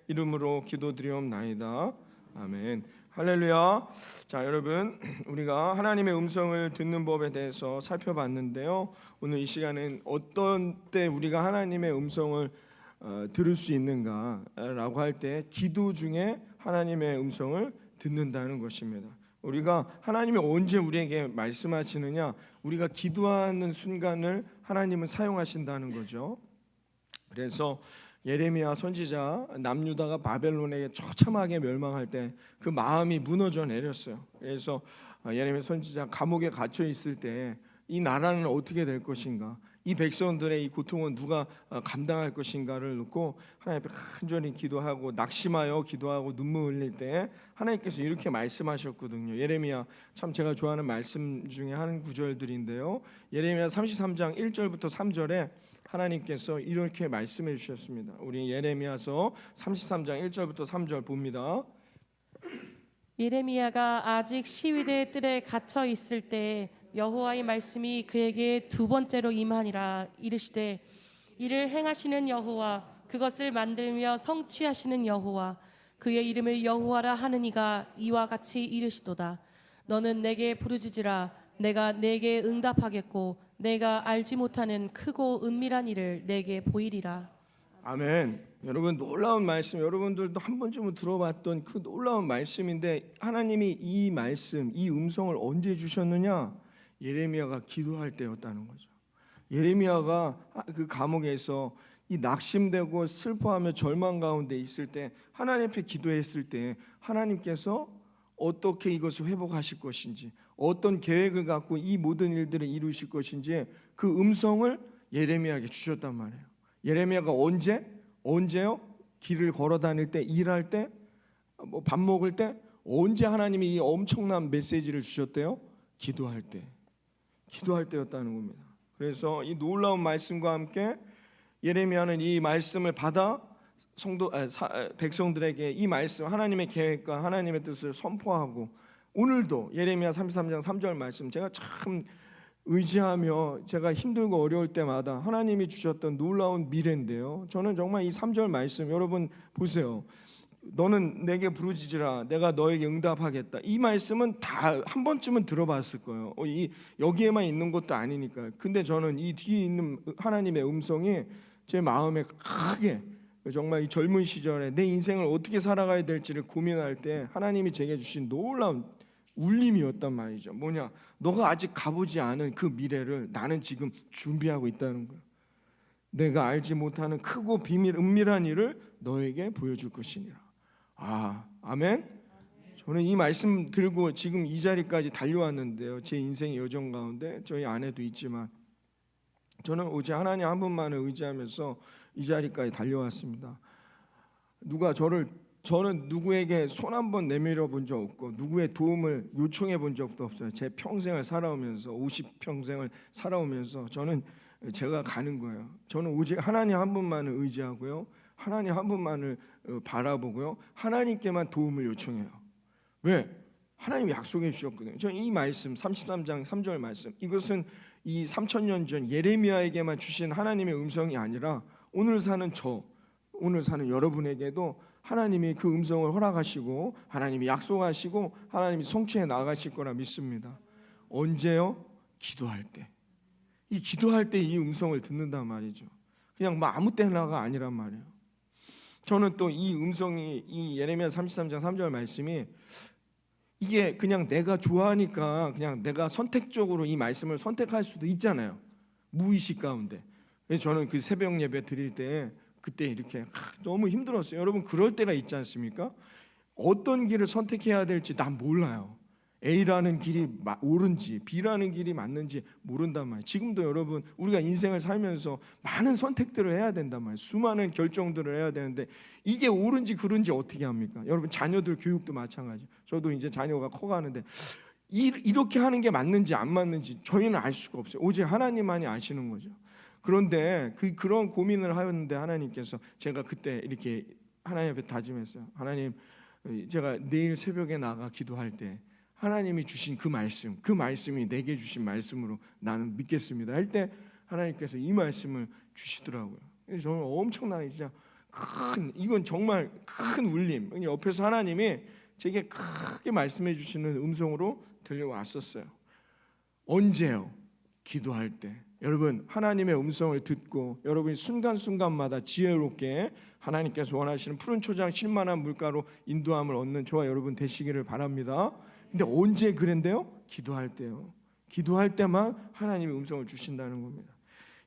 이름으로 기도드리옵나이다. 아멘. 할렐루야. 자, 여러분, 우리가 하나님의 음성을 듣는 법에 대해서 살펴봤는데요. 오늘 이 시간은 어떤 때 우리가 하나님의 음성을 들을 수 있는가라고 할 때 기도 중에 하나님의 음성을 듣는다는 것입니다. 우리가 하나님이 언제 우리에게 말씀하시느냐? 우리가 기도하는 순간을 하나님은 사용하신다는 거죠. 그래서 예레미야 선지자 남유다가 바벨론에게 처참하게 멸망할 때 그 마음이 무너져 내렸어요. 그래서 예레미야 선지자 감옥에 갇혀 있을 때 이 나라는 어떻게 될 것인가, 이 백성들의 이 고통은 누가 감당할 것인가를 놓고 하나님 앞에 간절히 기도하고 낙심하여 기도하고 눈물 흘릴 때 하나님께서 이렇게 말씀하셨거든요. 예레미야, 참 제가 좋아하는 말씀 중에 한 구절들인데요. 예레미야 33장 1절부터 3절에 하나님께서 이렇게 말씀해 주셨습니다. 우리 예레미야서 33장 1절부터 3절 봅니다. 예레미야가 아직 시위대의 뜰에 갇혀 있을 때 여호와의 말씀이 그에게 두 번째로 임하니라. 이르시되 이를 행하시는 여호와, 그것을 만들며 성취하시는 여호와, 그의 이름을 여호와라 하는 이가 이와 같이 이르시도다. 너는 내게 부르짖으라. 내가 내게 응답하겠고 내가 알지 못하는 크고 은밀한 일을 내게 보이리라. 아멘. 여러분, 놀라운 말씀, 여러분들도 한 번쯤은 들어봤던 그 놀라운 말씀인데 하나님이 이 말씀, 이 음성을 언제 주셨느냐? 예레미야가 기도할 때였다는 거죠. 예레미야가 그 감옥에서 이 낙심되고 슬퍼하며 절망 가운데 있을 때 하나님 앞에 기도했을 때 하나님께서 어떻게 이것을 회복하실 것인지, 어떤 계획을 갖고 이 모든 일들을 이루실 것인지 그 음성을 예레미야에게 주셨단 말이에요. 예레미야가 언제요? 길을 걸어 다닐 때, 일할 때, 뭐 밥 먹을 때, 언제 하나님이 이 엄청난 메시지를 주셨대요? 기도할 때였다는 겁니다. 그래서 이 놀라운 말씀과 함께 예레미야는 이 말씀을 받아 백성들에게 이 말씀, 하나님의 계획과 하나님의 뜻을 선포하고, 오늘도 예레미야 33장 3절 말씀, 제가 참 의지하며 제가 힘들고 어려울 때마다 하나님이 주셨던 놀라운 미래인데요. 저는 정말 이 3절 말씀, 여러분 보세요. 너는 내게 부르짖으라. 내가 너에게 응답하겠다. 이 말씀은 다 한 번쯤은 들어봤을 거예요. 여기에만 있는 것도 아니니까. 근데 저는 이 뒤에 있는 하나님의 음성이 제 마음에 크게, 정말 이 젊은 시절에 내 인생을 어떻게 살아가야 될지를 고민할 때 하나님이 제게 주신 놀라운 울림이었단 말이죠. 뭐냐? 너가 아직 가보지 않은 그 미래를 나는 지금 준비하고 있다는 거예요. 내가 알지 못하는 크고 은밀한 일을 너에게 보여줄 것이니라. 아멘. 저는 이 말씀 들고 지금 이 자리까지 달려왔는데요. 제 인생의 여정 가운데 저희 아내도 있지만 저는 오직 하나님 한 분만을 의지하면서 이 자리까지 달려왔습니다. 저는 누구에게 손 한 번 내밀어 본 적 없고 누구의 도움을 요청해 본 적도 없어요. 제 평생을 살아오면서 50평생을 살아오면서 저는 제가 가는 거예요. 저는 오직 하나님 한 분만을 의지하고요. 하나님 한 분만을 바라보고요. 하나님께만 도움을 요청해요. 왜? 하나님이 약속해 주셨거든요. 저는 이 말씀 33장 3절 말씀, 이것은 이 3000년 전 예레미야에게만 주신 하나님의 음성이 아니라 오늘 사는 여러분에게도 하나님이 그 음성을 허락하시고 하나님이 약속하시고 하나님이 성취해 나가실 거라 믿습니다. 언제요? 기도할 때. 이 기도할 때 이 음성을 듣는단 말이죠. 그냥 뭐 아무 때나가 아니란 말이에요. 저는 또 이 음성이, 이 예레미야 33장 3절 말씀이 이게 그냥 내가 좋아하니까 그냥 내가 선택적으로 이 말씀을 선택할 수도 있잖아요. 무의식 가운데. 그래서 저는 그 새벽 예배 드릴 때 그때 이렇게 너무 힘들었어요. 여러분 그럴 때가 있지 않습니까? 어떤 길을 선택해야 될지 난 몰라요. A라는 길이 옳은지 B라는 길이 맞는지 모른단 말이에요. 지금도 여러분 우리가 인생을 살면서 많은 선택들을 해야 된단 말이에요. 수많은 결정들을 해야 되는데 이게 옳은지 그른지 어떻게 합니까? 여러분 자녀들 교육도 마찬가지. 저도 이제 자녀가 커가는데 이렇게 하는 게 맞는지 안 맞는지 저희는 알 수가 없어요. 오직 하나님만이 아시는 거죠. 그런데 그런 고민을 하였는데 하나님께서, 제가 그때 이렇게 하나님 앞에 다짐했어요. 하나님, 제가 내일 새벽에 나가 기도할 때 하나님이 주신 그 말씀이 내게 주신 말씀으로 나는 믿겠습니다 할 때 하나님께서 이 말씀을 주시더라고요. 그래서 저는 엄청나게 진짜 이건 정말 큰 울림. 옆에서 하나님이 제게 크게 말씀해 주시는 음성으로 들려왔었어요. 언제요? 기도할 때. 여러분, 하나님의 음성을 듣고 여러분이 순간순간마다 지혜롭게 하나님께서 원하시는 푸른 초장 쉴만한 물가로 인도함을 얻는 저와 여러분 되시기를 바랍니다. 근데 언제 그랬는데요? 기도할 때요. 기도할 때만 하나님의 음성을 주신다는 겁니다.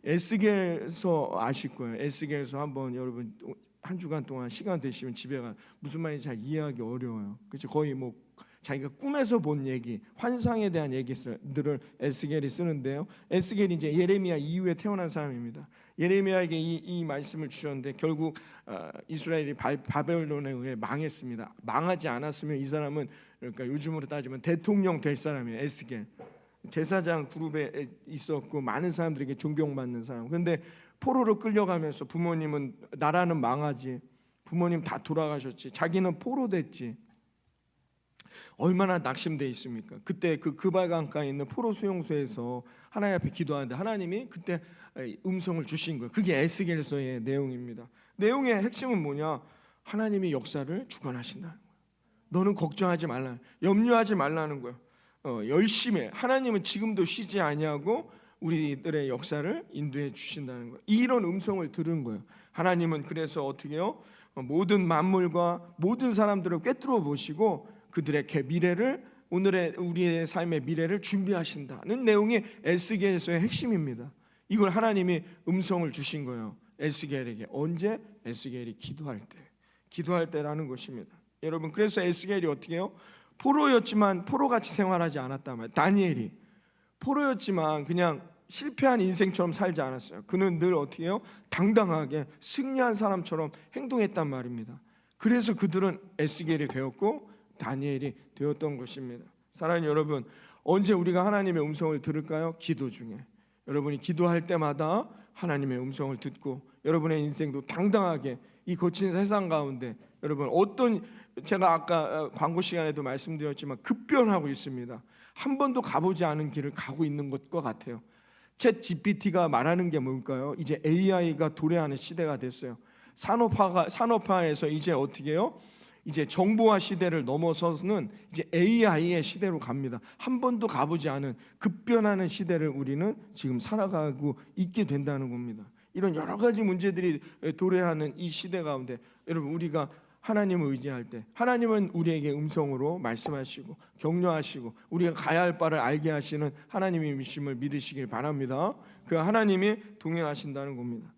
에스겔서 아실 거예요. 에스겔서 한번 여러분 한 주간 동안 시간 되시면 집에 가 무슨 말인지 잘 이해하기 어려워요. 그렇죠? 거의 뭐 자기가 꿈에서 본 얘기, 환상에 대한 얘기들을 에스겔이 쓰는데요. 에스겔이 이제 예레미야 이후에 태어난 사람입니다. 예레미야에게 이 말씀을 주셨는데 결국 이스라엘이 바벨론에 의해 망했습니다. 망하지 않았으면 이 사람은 그러니까 요즘으로 따지면 대통령 될 사람이에요. 에스겔. 제사장 그룹에 있었고 많은 사람들에게 존경받는 사람. 그런데 포로로 끌려가면서 부모님은 나라는 망하지, 부모님 다 돌아가셨지, 자기는 포로 됐지. 얼마나 낙심돼 있습니까? 그때 그 그발 강가에 있는 포로 수용소에서 하나님 앞에 기도하는데 하나님이 그때 음성을 주신 거예요. 그게 에스겔서의 내용입니다. 내용의 핵심은 뭐냐? 하나님이 역사를 주관하신다는 거예요. 너는 걱정하지 말라, 염려하지 말라는 거예요. 열심히 하나님은 지금도 쉬지 아니하고 우리들의 역사를 인도해 주신다는 거예요. 이런 음성을 들은 거예요. 하나님은 그래서 어떻게 해요? 모든 만물과 모든 사람들을 꿰뚫어 보시고 그들의 미래를, 오늘의 우리의 삶의 미래를 준비하신다는 내용이 에스겔서의 핵심입니다. 이걸 하나님이 음성을 주신 거예요. 에스겔에게. 언제? 에스겔이 기도할 때라는 것입니다. 여러분, 그래서 에스겔이 어떻게 해요? 포로였지만 포로같이 생활하지 않았단 말이에요. 다니엘이 포로였지만 그냥 실패한 인생처럼 살지 않았어요. 그는 늘 어떻게 해요? 당당하게 승리한 사람처럼 행동했단 말입니다. 그래서 그들은 에스겔이 되었고 다니엘이 되었던 것입니다. 사랑하는 여러분, 언제 우리가 하나님의 음성을 들을까요? 기도 중에. 여러분이 기도할 때마다 하나님의 음성을 듣고 여러분의 인생도 당당하게 이 거친 세상 가운데 여러분 어떤, 제가 아까 광고 시간에도 말씀드렸지만 급변하고 있습니다. 한 번도 가보지 않은 길을 가고 있는 것과 같아요. 챗 GPT가 말하는 게 뭘까요? 이제 AI가 도래하는 시대가 됐어요. 산업화에서 이제 어떻게 해요? 이제 정보화 시대를 넘어서는 이제 AI의 시대로 갑니다. 한 번도 가보지 않은 급변하는 시대를 우리는 지금 살아가고 있게 된다는 겁니다. 이런 여러 가지 문제들이 도래하는 이 시대 가운데 여러분, 우리가 하나님을 의지할 때 하나님은 우리에게 음성으로 말씀하시고 격려하시고 우리가 가야 할 바를 알게 하시는 하나님이심을 믿으시길 바랍니다. 그 하나님이 동행하신다는 겁니다.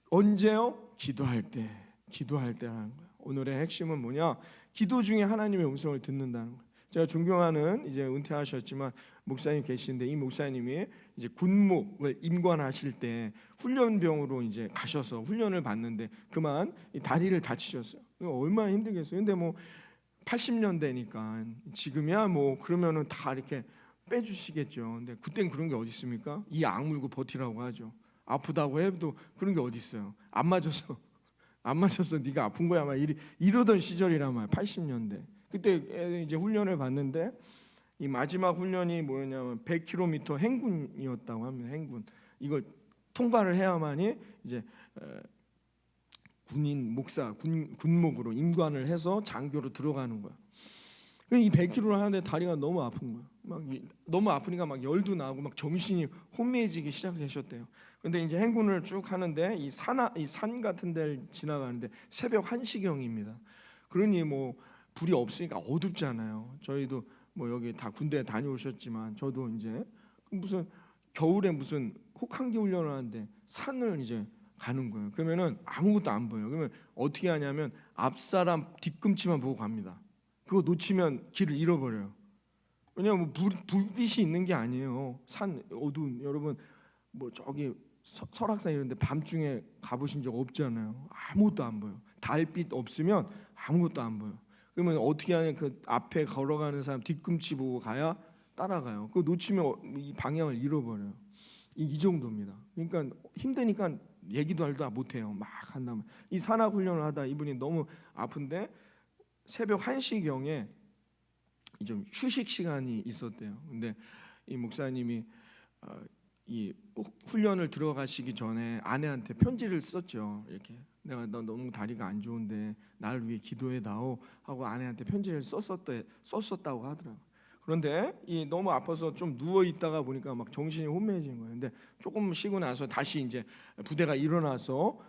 언제요? 기도할 때라는 거예요. 오늘의 핵심은 뭐냐? 기도 중에 하나님의 음성을 듣는다는 거예요. 제가 존경하는 이제 은퇴하셨지만 목사님 계시는데 이 목사님이 이제 군목을 임관하실 때 훈련병으로 이제 가셔서 훈련을 받는데 그만 이 다리를 다치셨어요. 얼마나 힘들겠어요. 근데 뭐 80년대니까 지금이야 뭐 그러면은 다 이렇게 빼주시겠죠. 근데 그땐 그런 게 어디 있습니까? 이 악물고 버티라고 하죠. 아프다고 해도 그런 게 어디 있어요? 안 맞아서 네가 아픈 거야 막 이러던 시절이란 말이야. 80년대. 그때 이제 훈련을 받는데 이 마지막 훈련이 뭐였냐면 100km 행군이었다고 합니다. 행군. 이걸 통과를 해야만이 이제 군인 목사 군목으로 임관을 해서 장교로 들어가는 거야. 이 100km를 하는데 다리가 너무 아픈 거야. 너무 아프니까 막 열도 나고 막 정신이 혼미해지기 시작하셨대요. 근데 이제 행군을 쭉 하는데 이 산 같은 데를 지나가는데 새벽 1시경입니다. 그러니 뭐 불이 없으니까 어둡잖아요. 저희도 뭐 여기 다 군대 다녀오셨지만 저도 이제 무슨 겨울에 무슨 혹한기 훈련을 하는데 산을 이제 가는 거예요. 그러면은 아무것도 안 보여요. 그러면 어떻게 하냐면 앞사람 뒤꿈치만 보고 갑니다. 그거 놓치면 길을 잃어버려요. 왜냐하면 불빛이 있는 게 아니에요. 산 어두운, 여러분 뭐 저기 설악산 이런데 밤중에 가보신 적 없잖아요. 아무것도 안 보여. 달빛 없으면 아무것도 안 보여. 그러면 어떻게 하냐, 그 앞에 걸어가는 사람 뒤꿈치 보고 가야 따라가요. 그거 놓치면 이 방향을 잃어버려요. 이 정도입니다. 그러니까 힘드니까 얘기도 할도 못해요. 막 한다면 이 산악 훈련을 하다 이분이 너무 아픈데 새벽 1시경에 좀 휴식 시간이 있었대요. 근데 이 목사님이 이 훈련을 들어가시기 전에 아내한테 편지를 썼죠. 이렇게 내가 너 너무 다리가 안 좋은데 나를 위해 기도해 다오 하고 아내한테 편지를 썼었다고 하더라고. 그런데 이 너무 아파서 좀 누워 있다가 보니까 막 정신이 혼미해진 거예요. 근데 조금 쉬고 나서 다시 이제 부대가 일어나서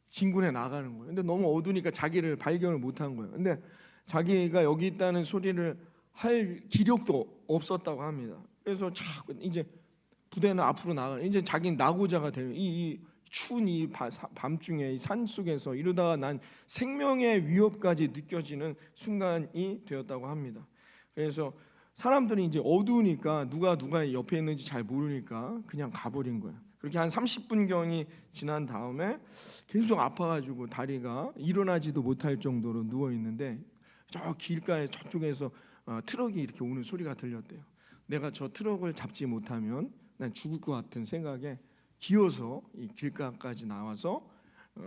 진군에 나가는 거예요. 근데 너무 어두우니까 자기를 발견을 못한 거예요. 근데 자기가 여기 있다는 소리를 할 기력도 없었다고 합니다. 그래서 자꾸 이제 부대는 앞으로 나가. 이제 자기는 낙오자가 되는 이 추운 이 밤중에 이 산 속에서 이러다가 난 생명의 위협까지 느껴지는 순간이 되었다고 합니다. 그래서 사람들이 이제 어두우니까 누가 옆에 있는지 잘 모르니까 그냥 가버린 거예요. 그렇게 한 30분경이 지난 다음에 계속 아파가지고 다리가 일어나지도 못할 정도로 누워 있는데 저 길가에 저쪽에서 트럭이 이렇게 오는 소리가 들렸대요. 내가 저 트럭을 잡지 못하면 난 죽을 것 같은 생각에 기어서 이 길가까지 나와서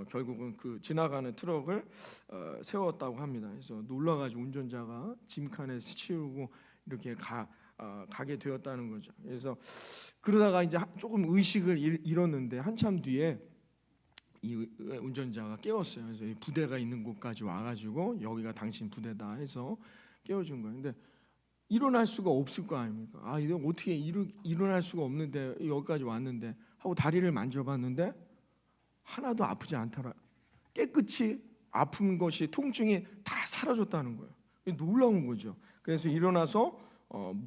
결국은 그 지나가는 트럭을 세웠다고 합니다. 그래서 놀라가지고 운전자가 짐칸에 치우고 이렇게 가게 되었다는 거죠. 그래서 그러다가 이제 조금 의식을 잃었는데 한참 뒤에 이 운전자가 깨웠어요. 그래서 이 부대가 있는 곳까지 와가지고 여기가 당신 부대다 해서 깨워준 거예요. 근데 일어날 수가 없을 거 아닙니까? 아, 이거 어떻게 일어날 수가 없는데 여기까지 왔는데 하고 다리를 만져봤는데 하나도 아프지 않더라. 깨끗이 아픈 것이 통증이 다 사라졌다는 거예요. 놀라운 거죠. 그래서 일어나서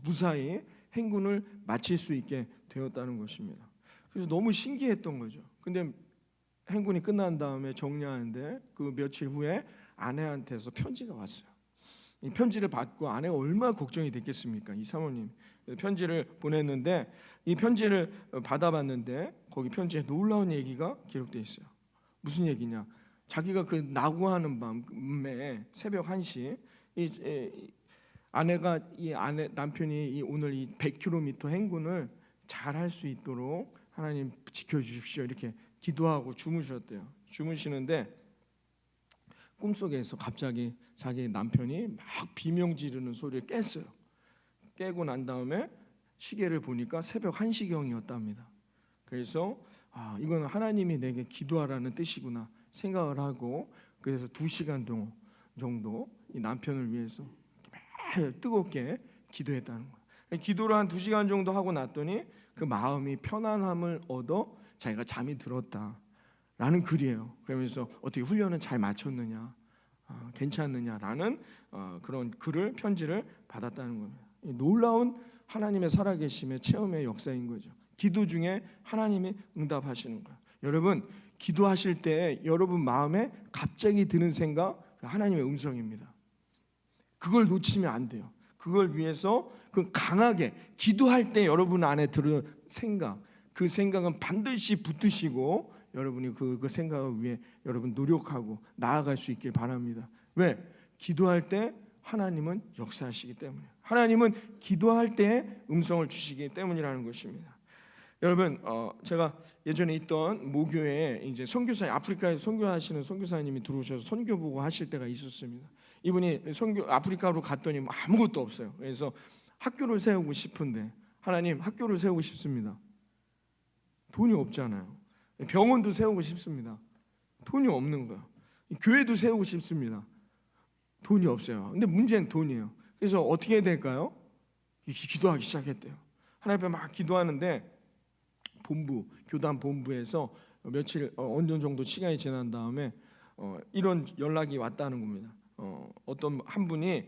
무사히 행군을 마칠 수 있게 되었다는 것입니다. 그래서 너무 신기했던 거죠. 근데 행군이 끝난 다음에 정리하는데 그 며칠 후에 아내한테서 편지가 왔어요. 이 편지를 받고 아내가 얼마나 걱정이 됐겠습니까? 이 사모님 편지를 보냈는데 이 편지를 받아봤는데 거기 편지에 놀라운 얘기가 기록되어 있어요. 무슨 얘기냐? 자기가 그 낙오하는 밤에 새벽 1시 남편이 오늘 이 100km 행군을 잘 할 수 있도록 하나님 지켜주십시오 이렇게 기도하고 주무셨대요. 주무시는데 꿈속에서 갑자기 자기 남편이 막 비명 지르는 소리에 깼어요. 깨고 난 다음에 시계를 보니까 새벽 1시경이었답니다. 그래서 이건 하나님이 내게 기도하라는 뜻이구나 생각을 하고 그래서 2시간 정도 이 남편을 위해서 뜨겁게 기도했다는 거예요. 기도를 한 2시간 정도 하고 났더니 그 마음이 편안함을 얻어 자기가 잠이 들었다라는 글이에요. 그러면서 어떻게 훈련은 잘 마쳤느냐, 괜찮느냐라는 그런 편지를 받았다는 겁니다. 놀라운 하나님의 살아계심의 체험의 역사인 거죠. 기도 중에 하나님이 응답하시는 거예요. 여러분 기도하실 때 여러분 마음에 갑자기 드는 생각 하나님의 음성입니다. 그걸 놓치면 안 돼요. 그걸 위해서 그 강하게 기도할 때 여러분 안에 들은 생각, 그 생각은 반드시 붙드시고 여러분이 그 생각을 위해 여러분 노력하고 나아갈 수 있길 바랍니다. 왜? 기도할 때 하나님은 역사하시기 때문에 하나님은 기도할 때 음성을 주시기 때문이라는 것입니다. 여러분 제가 예전에 있던 모교에 이제 선교사 아프리카에 선교하시는 선교사님이 들어오셔서 선교 보고 하실 때가 있었습니다. 이분이 아프리카로 갔더니 아무것도 없어요. 그래서 학교를 세우고 싶은데 하나님 학교를 세우고 싶습니다. 돈이 없잖아요. 병원도 세우고 싶습니다. 돈이 없는 거예요. 교회도 세우고 싶습니다. 돈이 없어요. 근데 문제는 돈이에요. 그래서 어떻게 해야 될까요? 기도하기 시작했대요. 하나님 앞에 막 기도하는데 교단 본부에서 며칠 어느 정도 시간이 지난 다음에 이런 연락이 왔다는 겁니다. 어떤 한 분이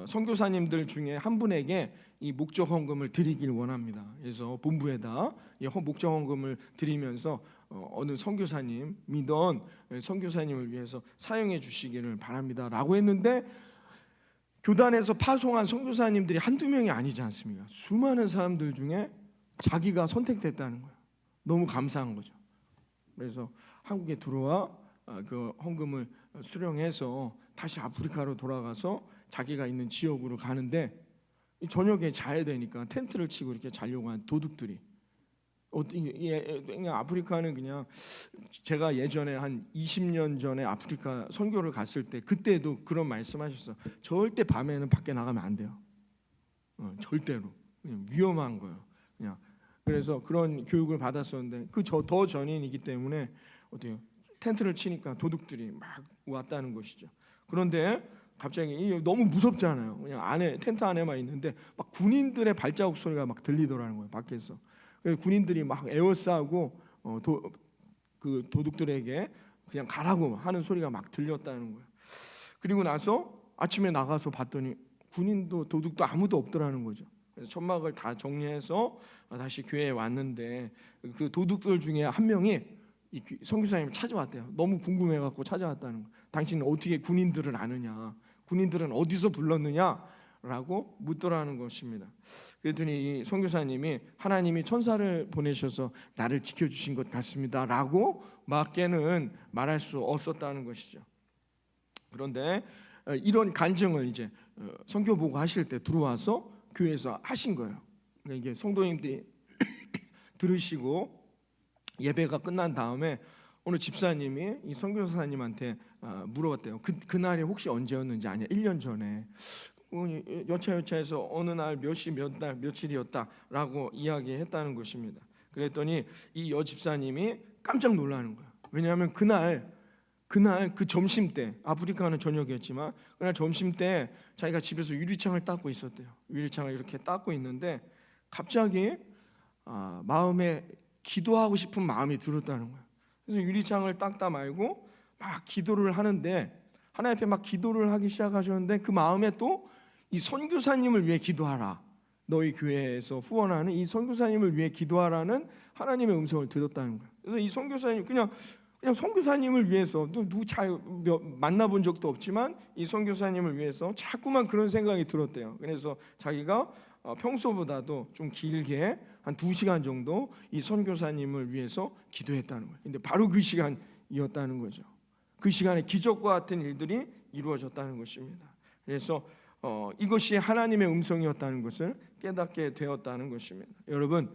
선교사님들 중에 한 분에게 이 목적 헌금을 드리길 원합니다. 그래서 본부에다 이 목적 헌금을 드리면서 어느 선교사님 믿던 선교사님을 위해서 사용해 주시기를 바랍니다라고 했는데 교단에서 파송한 선교사님들이 한두 명이 아니지 않습니까? 수많은 사람들 중에 자기가 선택됐다는 거예요. 너무 감사한 거죠. 그래서 한국에 들어와 그 헌금을 수령해서 다시 아프리카로 돌아가서 자기가 있는 지역으로 가는데 저녁에 자야 되니까 텐트를 치고 이렇게 자려고 한 도둑들이 그냥 아프리카는 그냥 제가 예전에 한 20년 전에 아프리카 선교를 갔을 때 그때도 그런 말씀하셨어요. 절대 밤에는 밖에 나가면 안 돼요. 절대로 그냥 위험한 거예요. 그냥 그래서 그런 교육을 받았었는데 더 전인이기 때문에 어때요? 텐트를 치니까 도둑들이 막 왔다는 것이죠. 그런데 갑자기 너무 무섭잖아요. 그냥 안에 텐트 안에만 있는데 막 군인들의 발자국 소리가 막 들리더라는 거예요, 밖에서. 그래서 군인들이 막 에워싸고 그 도둑들에게 그냥 가라고 하는 소리가 막 들렸다는 거예요. 그리고 나서 아침에 나가서 봤더니 군인도 도둑도 아무도 없더라는 거죠. 그래서 천막을 다 정리해서 다시 교회에 왔는데 그 도둑들 중에 한 명이 이 선교사님을 찾아왔대요. 너무 궁금해갖고 찾아왔다는 거예요. 당신은 어떻게 군인들을 아느냐? 군인들은 어디서 불렀느냐라고 묻더라는 것입니다. 그랬더니 이 선교사님이 하나님이 천사를 보내셔서 나를 지켜주신 것 같습니다라고 밖에는 말할 수 없었다는 것이죠. 그런데 이런 간증을 이제 선교 보고 하실 때 들어와서 교회에서 하신 거예요. 그러니까 이게 성도님들이 들으시고 예배가 끝난 다음에 어느 집사님이 이 선교사님한테 물어봤대요. 그날이 혹시 언제였는지 아냐? 1년 전에 여차여차해서 어느 날 몇 시 몇 날 며칠이었다라고 이야기했다는 것입니다. 그랬더니 이 여집사님이 깜짝 놀라는 거예요. 왜냐하면 그날 그 점심 때, 아프리카는 저녁이었지만 그날 점심 때 자기가 집에서 유리창을 닦고 있었대요. 유리창을 이렇게 닦고 있는데 갑자기 마음에 기도하고 싶은 마음이 들었다는 거예요. 그래서 유리창을 닦다 말고 막 기도를 하는데 하나님 앞에 막 기도를 하기 시작하셨는데 그 마음에 또 이 선교사님을 위해 기도하라. 너희 교회에서 후원하는 이 선교사님을 위해 기도하라는 하나님의 음성을 들었다는 거예요. 그래서 이 선교사님 그냥 선교사님을 위해서 누구 잘 만나본 적도 없지만 이 선교사님을 위해서 자꾸만 그런 생각이 들었대요. 그래서 자기가 평소보다도 좀 길게 한 2시간 정도 이 선교사님을 위해서 기도했다는 거예요. 근데 바로 그 시간이었다는 거죠. 그 시간에 기적과 같은 일들이 이루어졌다는 것입니다. 그래서 이것이 하나님의 음성이었다는 것을 깨닫게 되었다는 것입니다. 여러분,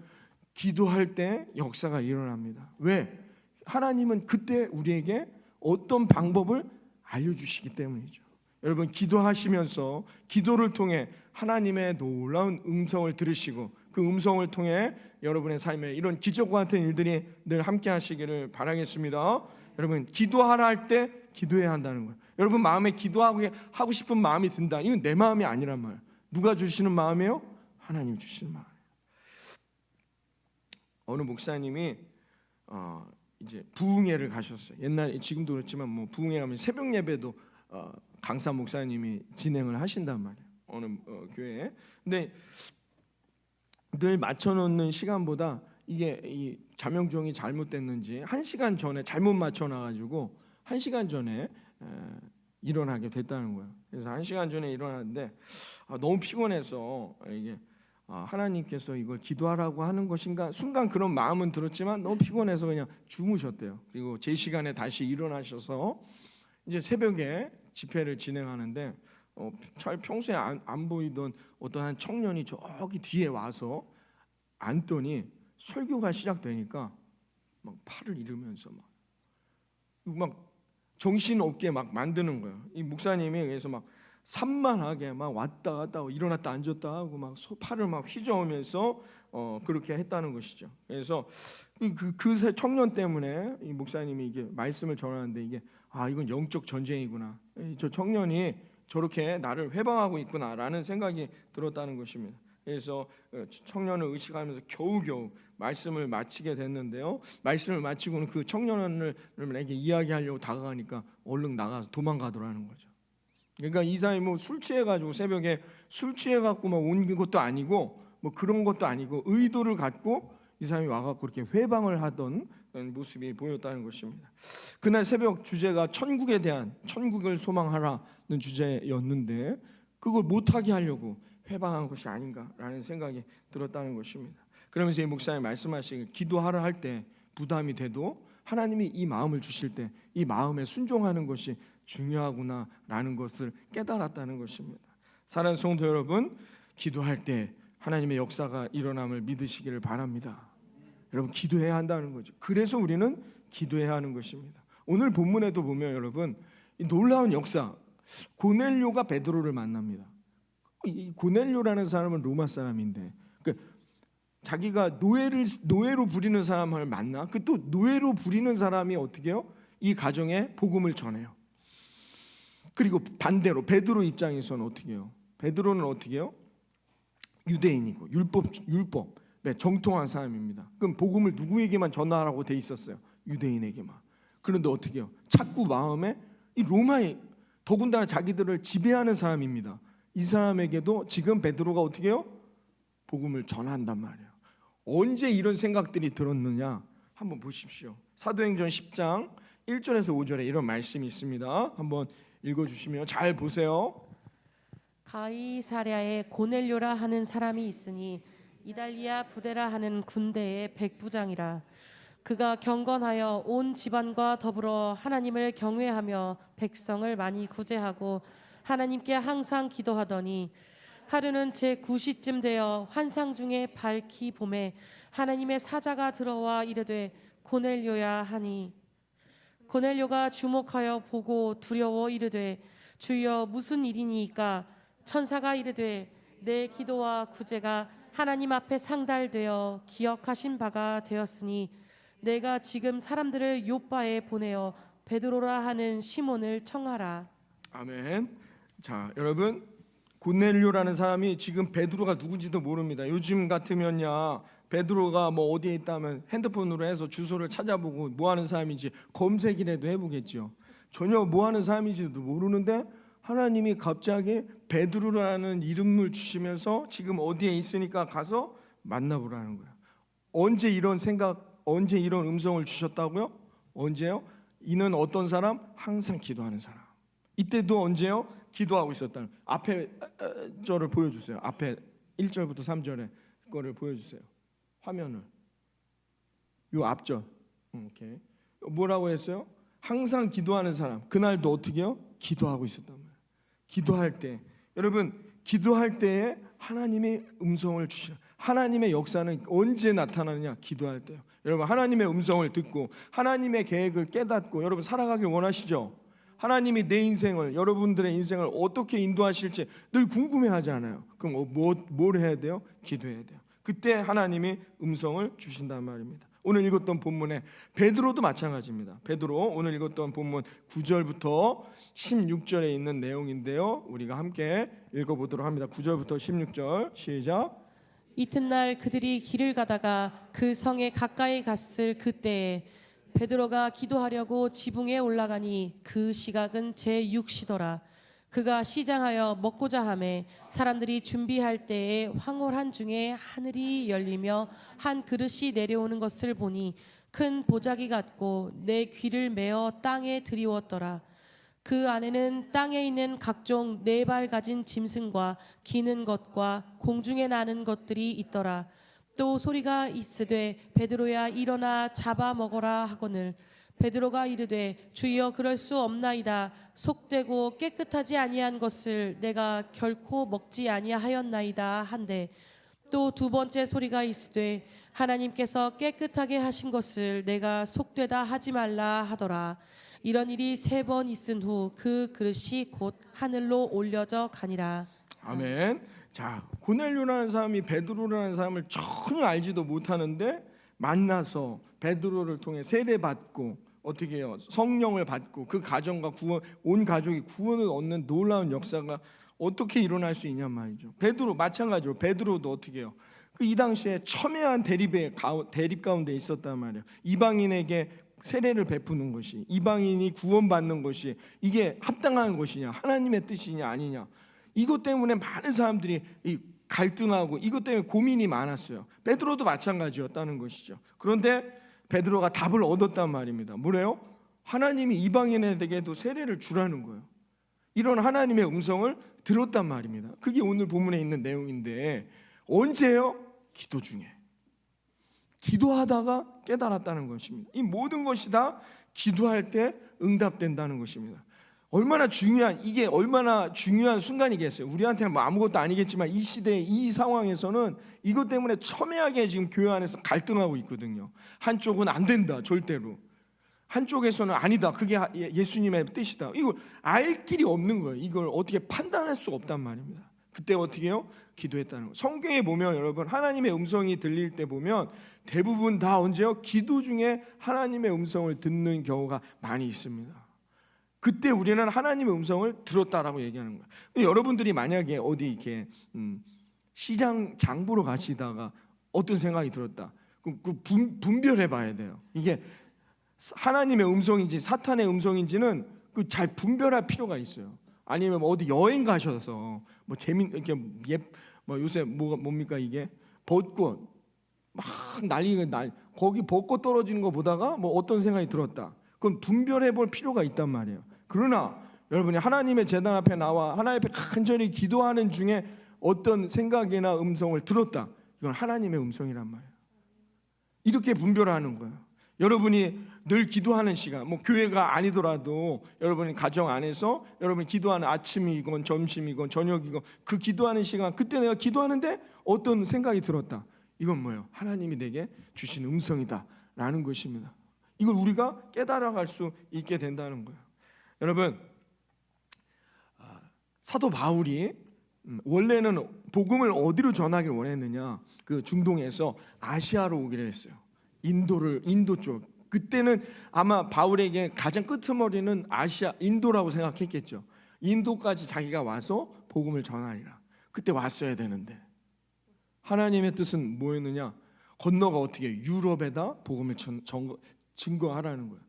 기도할 때 역사가 일어납니다. 왜? 하나님은 그때 우리에게 어떤 방법을 알려주시기 때문이죠. 여러분, 기도하시면서 기도를 통해 하나님의 놀라운 음성을 들으시고 그 음성을 통해 여러분의 삶에 이런 기적과 같은 일들이 늘 함께 하시기를 바라겠습니다. 여러분, 기도하라 할 때 기도해야 한다는 거예요. 여러분 마음에 기도하고 싶은 마음이 든다. 이건 내 마음이 아니란 말이에요. 누가 주시는 마음이에요? 하나님 주시는 마음이에요. 어느 목사님이 이제 부흥회를 가셨어요. 옛날 지금도 그렇지만 뭐 부흥회 가면 새벽 예배도 강사 목사님이 진행을 하신단 말이에요. 어느 교회에. 근데 늘 맞춰놓는 시간보다 이게 이 자명종이 잘못됐는지 1시간 전에 잘못 맞춰놔가지고 1시간 전에 일어나게 됐다는 거예요. 그래서 1시간 전에 일어났는데 너무 피곤해서 이게 하나님께서 이걸 기도하라고 하는 것인가 순간 그런 마음은 들었지만 너무 피곤해서 그냥 주무셨대요. 그리고 제 시간에 다시 일어나셔서 이제 새벽에 집회를 진행하는데 잘 평소에 안 보이던 어떤 한 청년이 저기 뒤에 와서 앉더니 설교가 시작되니까 막 팔을 이르면서 막 정신없게 막 만드는 거예요. 이 목사님이 그래서 막 산만하게 막 왔다 갔다 하고 일어났다 앉았다 하고 막 팔을 막 휘저으면서 그렇게 했다는 것이죠. 그래서 그 청년 때문에 이 목사님이 이게 말씀을 전하는데 이게 이건 영적 전쟁이구나. 저 청년이 저렇게 나를 회방하고 있구나라는 생각이 들었다는 것입니다. 그래서 청년을 의식하면서 겨우겨우 말씀을 마치게 됐는데요. 말씀을 마치고는 그 청년에게 이야기하려고 다가가니까 얼른 나가서 도망가더라는 거죠. 그러니까 이 사람이 뭐 술 취해가지고 새벽에 술 취해갖고 막 온 것도 아니고 뭐 그런 것도 아니고 의도를 갖고 이 사람이 와갖고 그렇게 회방을 하던 모습이 보였다는 것입니다. 그날 새벽 주제가 천국에 대한 천국을 소망하라는 주제였는데 그걸 못하게 하려고 회방한 것이 아닌가라는 생각이 들었다는 것입니다. 그러면서 이 목사님 말씀하시길 기도하라 할 때 부담이 돼도 하나님이 이 마음을 주실 때 이 마음에 순종하는 것이 중요하구나라는 것을 깨달았다는 것입니다. 사랑하는 성도 여러분, 기도할 때 하나님의 역사가 일어남을 믿으시기를 바랍니다. 여러분 기도해야 한다는 거죠. 그래서 우리는 기도해야 하는 것입니다. 오늘 본문에도 보면 여러분 이 놀라운 역사 고넬료가 베드로를 만납니다. 이 고넬료라는 사람은 로마 사람인데 자기가 노예로 부리는 사람을 만나 그 또 노예로 부리는 사람이 어떻게 해요? 이 가정에 복음을 전해요. 그리고 반대로 베드로 입장에서는 어떻게 해요? 베드로는 어떻게 해요? 유대인이고 율법에 정통한 사람입니다. 그럼 복음을 누구에게만 전하라고 돼 있었어요? 유대인에게만. 그런데 어떻게 해요? 자꾸 마음에 이 로마에 더군다나 자기들을 지배하는 사람입니다. 이 사람에게도 지금 베드로가 어떻게 해요? 복음을 전한단 말이에요. 언제 이런 생각들이 들었느냐? 한번 보십시오. 사도행전 10장 1절에서 5절에 이런 말씀이 있습니다. 한번 읽어주시면 잘 보세요. 가이사랴에 고넬료라 하는 사람이 있으니 이달리아 부데라 하는 군대의 백부장이라. 그가 경건하여 온 집안과 더불어 하나님을 경외하며 백성을 많이 구제하고 하나님께 항상 기도하더니 하루는 제9시쯤 되어 환상 중에 밝히 봄에 하나님의 사자가 들어와 이르되 고넬료야 하니 고넬료가 주목하여 보고 두려워 이르되 주여 무슨 일이니이까? 천사가 이르되 내 기도와 구제가 하나님 앞에 상달되어 기억하신 바가 되었으니 내가 지금 사람들을 요빠에 보내어 베드로라 하는 시몬을 청하라. 아멘. 자, 여러분, 고넬료라는 사람이 지금 베드로가 누군지도 모릅니다. 요즘 같으면야 베드로가 뭐 어디에 있다면 핸드폰으로 해서 주소를 찾아보고 뭐 하는 사람인지 검색이라도 해보겠죠. 전혀 뭐 하는 사람인지도 모르는데 하나님이 갑자기 베드로라는 이름을 주시면서 지금 어디에 있으니까 가서 만나보라는 거예요. 언제 이런 생각, 언제 이런 음성을 주셨다고요? 언제요? 이는 어떤 사람? 항상 기도하는 사람. 이때도 언제요? 기도하고 있었다는. 앞에 절을 보여주세요. 앞에 1절부터 3절에 거를 보여주세요. 화면을. 요 앞절. 오케이. 뭐라고 했어요? 항상 기도하는 사람. 그날도 어떻게 해요? 기도하고 있었단 말이에요. 기도할 때, 여러분, 기도할 때에 하나님의 음성을 주시는, 하나님의 역사는 언제 나타나느냐? 기도할 때요. 여러분, 하나님의 음성을 듣고 하나님의 계획을 깨닫고 여러분 살아가길 원하시죠? 하나님이 내 인생을, 여러분들의 인생을 어떻게 인도하실지 늘 궁금해하지 않아요? 그럼 뭘 해야 돼요? 기도해야 돼요. 그때 하나님이 음성을 주신단 말입니다. 오늘 읽었던 본문에 베드로도 마찬가지입니다. 베드로 오늘 읽었던 본문 9절부터 16절에 있는 내용인데요. 우리가 함께 읽어보도록 합니다. 9절부터 16절 시작. 이튿날 그들이 길을 가다가 그 성에 가까이 갔을 그때에 베드로가 기도하려고 지붕에 올라가니 그 시각은 제6시더라. 그가 시장하여 먹고자 하매 사람들이 준비할 때에 황홀한 중에 하늘이 열리며 한 그릇이 내려오는 것을 보니 큰 보자기 같고 내 귀를 메어 땅에 들이웠더라. 그 안에는 땅에 있는 각종 4발 가진 짐승과 기는 것과 공중에 나는 것들이 있더라. 또 소리가 있으되 베드로야 일어나 잡아 먹어라 하거늘 베드로가 이르되 주여 그럴 수 없나이다. 속되고 깨끗하지 아니한 것을 내가 결코 먹지 아니하였나이다 한데 또 2번째 소리가 있으되 하나님께서 깨끗하게 하신 것을 내가 속되다 하지 말라 하더라. 이런 일이 3번 있은 후 그 그릇이 곧 하늘로 올려져 가니라. 아멘. 자, 고넬료라는 사람이 베드로라는 사람을 전혀 알지도 못하는데 만나서 베드로를 통해 세례받고 어떻게 해요? 성령을 받고 그 가정과 구원, 온 가족이 구원을 얻는 놀라운 역사가 어떻게 일어날 수 있냔 말이죠. 베드로 마찬가지로 베드로도 어떻게 해요? 이 당시에 첨예한 대립 가운데 있었단 말이에요. 이방인에게 세례를 베푸는 것이, 이방인이 구원받는 것이 이게 합당한 것이냐, 하나님의 뜻이냐 아니냐, 이것 때문에 많은 사람들이 갈등하고 이것 때문에 고민이 많았어요. 베드로도 마찬가지였다는 것이죠. 그런데 베드로가 답을 얻었단 말입니다. 뭐래요? 하나님이 이방인에게도 세례를 주라는 거예요. 이런 하나님의 음성을 들었단 말입니다. 그게 오늘 본문에 있는 내용인데 언제요? 기도 중에. 기도하다가 깨달았다는 것입니다. 이 모든 것이 다 기도할 때 응답된다는 것입니다. 얼마나 중요한 순간이겠어요. 우리한테는 뭐 아무것도 아니겠지만 이 시대 이 상황에서는 이것 때문에 첨예하게 지금 교회 안에서 갈등하고 있거든요. 한쪽은 안 된다 절대로, 한쪽에서는 아니다 그게 예수님의 뜻이다. 이걸 알 길이 없는 거예요. 이걸 어떻게 판단할 수가 없단 말입니다. 그때 어떻게 해요? 기도했다는 거. 성경에 보면 여러분 하나님의 음성이 들릴 때 보면 대부분 다 언제요? 기도 중에 하나님의 음성을 듣는 경우가 많이 있습니다. 그때 우리는 하나님의 음성을 들었다라고 얘기하는 거예요. 근데 여러분들이 만약에 어디 이렇게 시장 장보러 가시다가 어떤 생각이 들었다. 그럼 분별해 봐야 돼요. 이게 하나님의 음성인지 사탄의 음성인지는 잘 분별할 필요가 있어요. 아니면 뭐 어디 여행 가셔서 뭐 이렇게 뭐 요새 뭡니까 이게 벚꽃 막 거기 벚꽃 떨어지는 거 보다가 뭐 어떤 생각이 들었다. 그건 분별해 볼 필요가 있단 말이에요. 그러나 여러분이 하나님의 제단 앞에 나와 하나님 앞에 간절히 기도하는 중에 어떤 생각이나 음성을 들었다. 이건 하나님의 음성이란 말이에요. 이렇게 분별하는 거예요. 여러분이 늘 기도하는 시간, 뭐 교회가 아니더라도 여러분이 가정 안에서 여러분이 기도하는 아침이건 점심이건 저녁이건 그 기도하는 시간, 그때 내가 기도하는데 어떤 생각이 들었다. 이건 뭐예요? 하나님이 내게 주신 음성이다라는 것입니다. 이걸 우리가 깨달아갈 수 있게 된다는 거예요. 여러분, 사도 바울이 원래는 복음을 어디로 전하길 원했느냐? 그 중동에서 아시아로 오기로 했어요. 인도 쪽. 그때는 아마 바울에게 가장 끄트머리는 아시아, 인도라고 생각했겠죠. 인도까지 자기가 와서 복음을 전하리라. 그때 왔어야 되는데 하나님의 뜻은 뭐였느냐? 건너가 어떻게 유럽에다 복음을 증거하라는 거예요.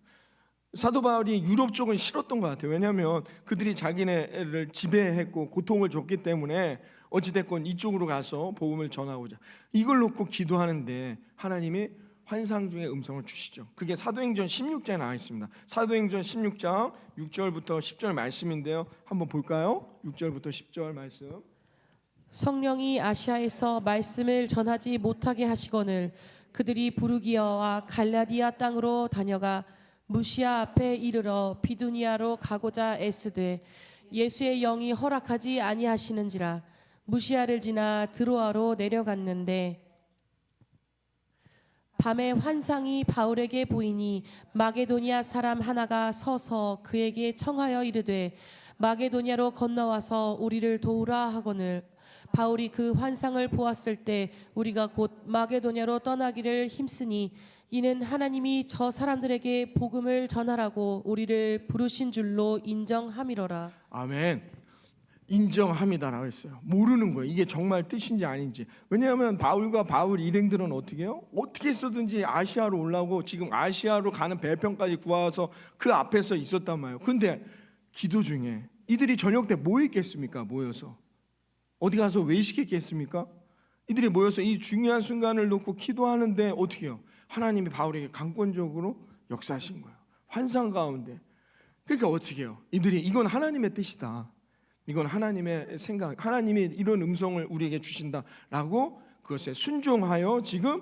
사도 바울이 유럽 쪽은 싫었던 것 같아요. 왜냐하면 그들이 자기네를 지배했고 고통을 줬기 때문에 어찌됐건 이쪽으로 가서 복음을 전하고자 이걸 놓고 기도하는데 하나님이 환상 중에 음성을 주시죠. 그게 사도행전 16장에 나와 있습니다. 사도행전 16장 6절부터 10절 말씀인데요. 한번 볼까요? 6절부터 10절 말씀. 성령이 아시아에서 말씀을 전하지 못하게 하시거늘 그들이 부르기아와 갈라디아 땅으로 다녀가 무시아 앞에 이르러 비두니아로 가고자 애쓰되 예수의 영이 허락하지 아니하시는지라 무시아를 지나 드로아로 내려갔는데 밤에 환상이 바울에게 보이니 마게도니아 사람 하나가 서서 그에게 청하여 이르되 마게도니아로 건너와서 우리를 도우라 하거늘 바울이 그 환상을 보았을 때 우리가 곧 마게도니아로 떠나기를 힘쓰니 이는 하나님이 저 사람들에게 복음을 전하라고 우리를 부르신 줄로 인정함이로라. 아멘. 인정합니다라고 했어요. 모르는 거예요. 이게 정말 뜻인지 아닌지. 왜냐하면 바울과 바울 일행들은 어떻게 해요? 어떻게 해서든지 아시아로 올라오고 지금 아시아로 가는 배편까지 구하서 그 앞에서 있었단 말이에요. 근데 기도 중에 이들이 저녁 때 뭐 했겠습니까? 모여서 어디 가서 외식했겠습니까? 이들이 모여서 이 중요한 순간을 놓고 기도하는데 어떻게 해요? 하나님이 바울에게 강권적으로 역사하신 거예요. 환상 가운데. 그러니까 어떻게 해요? 이들이 이건 하나님의 뜻이다. 이건 하나님의 생각, 하나님이 이런 음성을 우리에게 주신다라고 그것에 순종하여 지금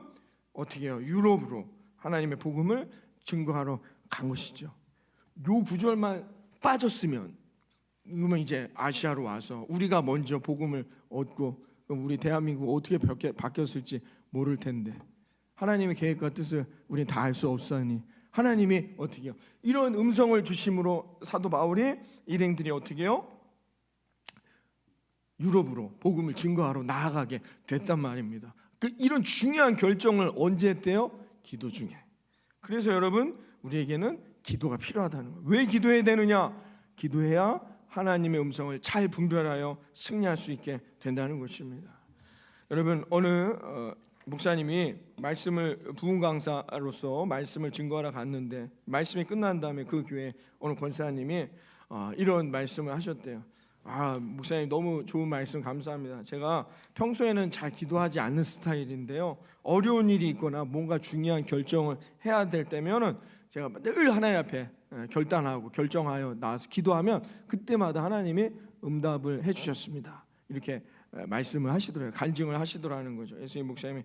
어떻게 해요? 유럽으로 하나님의 복음을 증거하러 간 것이죠. 요 구절만 빠졌으면 그러면 이제 아시아로 와서 우리가 먼저 복음을 얻고 우리 대한민국 어떻게 바뀌었을지 모를 텐데 하나님의 계획과 뜻을 우리는 다 알 수 없사니 하나님이 어떻게 해요? 이런 음성을 주심으로 사도 바울이 일행들이 어떻게 해요? 유럽으로 복음을 증거하러 나아가게 됐단 말입니다. 이런 중요한 결정을 언제 했대요? 기도 중에. 그래서 여러분 우리에게는 기도가 필요하다는 거예요. 왜 기도해야 되느냐? 기도해야 하나님의 음성을 잘 분별하여 승리할 수 있게 된다는 것입니다. 여러분 어느 목사님이 말씀을 부흥 강사로서 말씀을 증거하러 갔는데 말씀이 끝난 다음에 그 교회 어느 권사님이 이런 말씀을 하셨대요. 목사님 너무 좋은 말씀 감사합니다. 제가 평소에는 잘 기도하지 않는 스타일인데요. 어려운 일이 있거나 뭔가 중요한 결정을 해야 될 때면은 제가 늘 하나님 앞에 결단하고 결정하여 나와서 기도하면 그때마다 하나님이 응답을 해주셨습니다. 이렇게 말씀을 하시더라고요. 간증을 하시더라는 거죠. 예수님 목사님이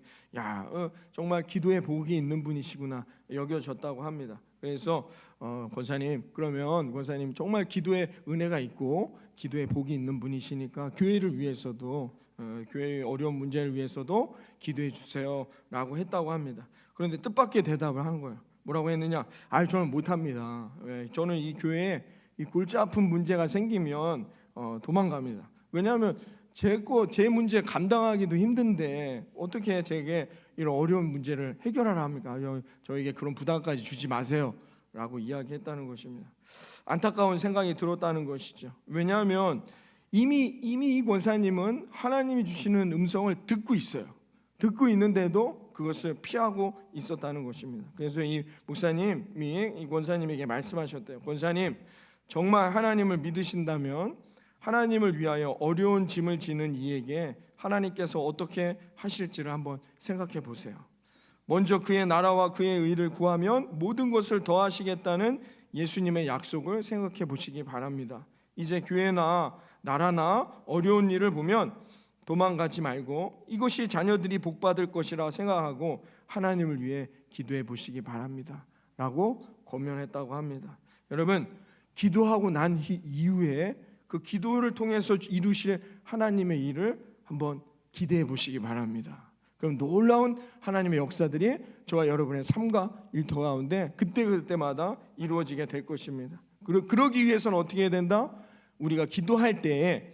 정말 기도에 복이 있는 분이시구나 여겨졌다고 합니다. 그래서 권사님 그러면 권사님 정말 기도에 은혜가 있고 기도에 복이 있는 분이시니까 교회를 위해서도 교회의 어려운 문제를 위해서도 기도해 주세요라고 했다고 합니다. 그런데 뜻밖의 대답을 한 거예요. 뭐라고 했느냐? 저는 못합니다. 저는 이 교회에 이 골치 아픈 문제가 생기면 도망갑니다. 왜냐하면 제 문제 감당하기도 힘든데 어떻게 제게 이런 어려운 문제를 해결하라 합니까? 저에게 그런 부담까지 주지 마세요라고 이야기했다는 것입니다. 안타까운 생각이 들었다는 것이죠. 왜냐하면 이미 이 권사님은 하나님이 주시는 음성을 듣고 있어요. 듣고 있는데도 그것을 피하고 있었다는 것입니다. 그래서 이 목사님이 이 권사님에게 말씀하셨대요. 권사님, 정말 하나님을 믿으신다면 하나님을 위하여 어려운 짐을 지는 이에게 하나님께서 어떻게 하실지를 한번 생각해 보세요. 먼저 그의 나라와 그의 의를 구하면 모든 것을 더하시겠다는 예수님의 약속을 생각해 보시기 바랍니다. 이제 교회나 나라나 어려운 일을 보면 도망가지 말고 이것이 자녀들이 복받을 것이라 생각하고 하나님을 위해 기도해 보시기 바랍니다 라고 권면했다고 합니다. 여러분, 기도하고 난 이후에 그 기도를 통해서 이루실 하나님의 일을 한번 기대해 보시기 바랍니다. 그럼 놀라운 하나님의 역사들이 저와 여러분의 삶과 일터 가운데 그때마다 이루어지게 될 것입니다. 그러기 위해서는 어떻게 해야 된다? 우리가 기도할 때에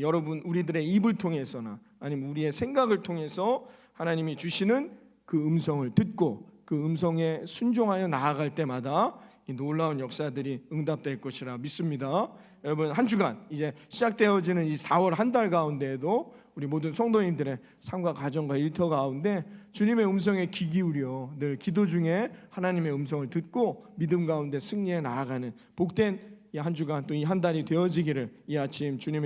여러분 우리들의 입을 통해서나 아니면 우리의 생각을 통해서 하나님이 주시는 그 음성을 듣고 그 음성에 순종하여 나아갈 때마다 이 놀라운 역사들이 응답될 것이라 믿습니다. 여러분, 한 주간 이제 시작되어지는 이 4월 한 달 가운데에도 우리 모든 성도님들의 삶과 가정과 일터 가운데 주님의 음성에 귀 기울여 늘 기도 중에 하나님의 음성을 듣고 믿음 가운데 승리해 나아가는 복된 이 한 주간 또 이 한 달이 되어지기를 이 아침 주님의